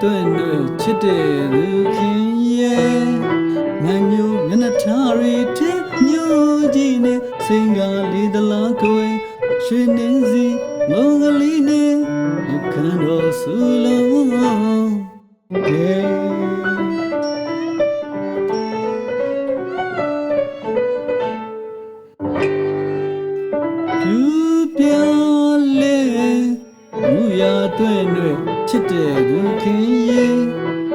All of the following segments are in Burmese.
တွင်ချစ်တဲ့လူခင်ရဲ့ငါမျိုးမျက်နှာထားရီတဲ့မျိုးကြီးနဲ့စင်ကားလေးသလားကိုယ်ရွှေနေစီလုံးကလေးနဲ့အခန်းတော်ဆူလုံးကဲပြလေမူရတွင်ချစ်တဲ့လူခင်ရဲ့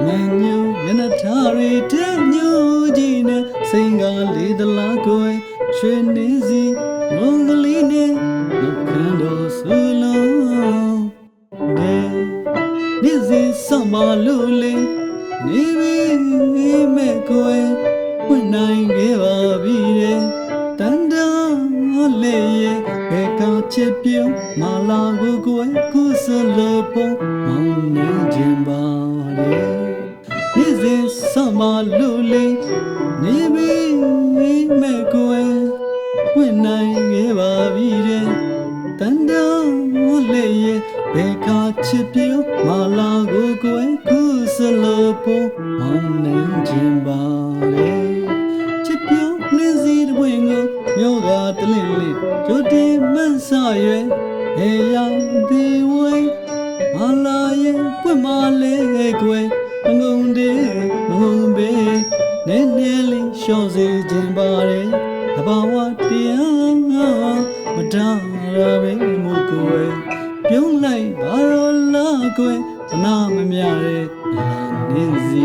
ငါမျိုးမျက်နှာထားရီတဲ့မျိုးကြီးနဲ့စင်ကားလေးသလားကိုယ်ရွှေနေစီလုံးကလေးနဲ့အခန်းတော်ဆူလုံးကဲနေ့စဉ်ဆောင်မလို့လေနေပြီမဲ့ကိုယ်ဝင်နိုင်ခဲ့ပါပြီတဲ့တန်တန်လေးရဲ့ဘယ်ကချစ်ပြုံးမလာဘူးကိုယ်ကုစလပုံမောင်နေခြင်းပါလေနေ့စဉ်ဆောင်မလို့လေနေပြီမဲ့ကိုယ်ဝင်နိုင်ခဲ့ပါပြီတဲ့တန်တန်လေးရဲ့ဘယ်ကချစ်ပြုံးမလာဘူးကိုယ်ကုစလပုံမောင်နေခြင်းပါလေချစ်ပြုံးနေစီတဲ့ဝင်ကိုမျိုးကတလင်းလေးကြိုတင်မဆာရွယ်ဟေရောက်ဒီဝဲမလာရဲ့ပွင့်မလေးကွယ်ငုံတဲ့ငုံပဲနဲနဲလေးရှော့စေခြင်းပါတယ်တဘာဝတရားမတားရပဲမို့ကွယ်ပြုံးလိုက်ပါတော့လားကွယ်သနာမမြတဲ့နေစီ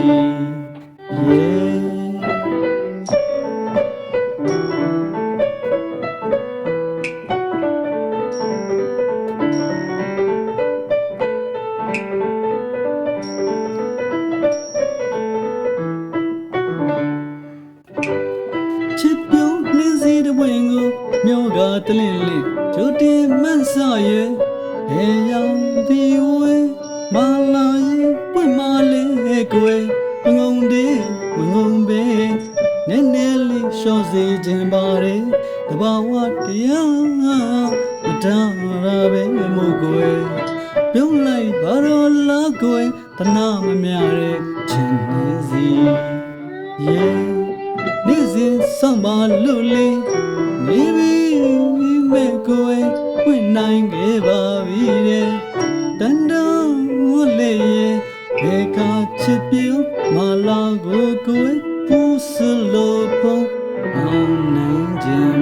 ချစ်ပြုံးနှင်းစီတဲ့ဝင်ကိုမျိုးကတလင်းလေးကြိုတင်မဆာရဲ့ဟေရောက်ဒီဝဲမလာရဲ့ပွင့်မလေးကွယ်ငုံတဲ့ငုံပဲနဲနဲလေးရှော့စေခြင်းပါတယ်တဘာဝတရားမတားရပဲမို့ကွယ်ပြုံးလိုက်ပါတော့လားကွယ်တနာမမြတဲ့ချင်နေစီနေ့စဉ်ဆောင်ပါလို့လေနေပြီမဲ့ကိုယ်ဝင်နိုင်ခဲ့ပါပြီတဲ့တန်တော်လေးရဲ့ဘယ်ကချစ်ပြုံးမလာကိုယ်ပူစလို့ပုံအောင်နိုင်ခြင်း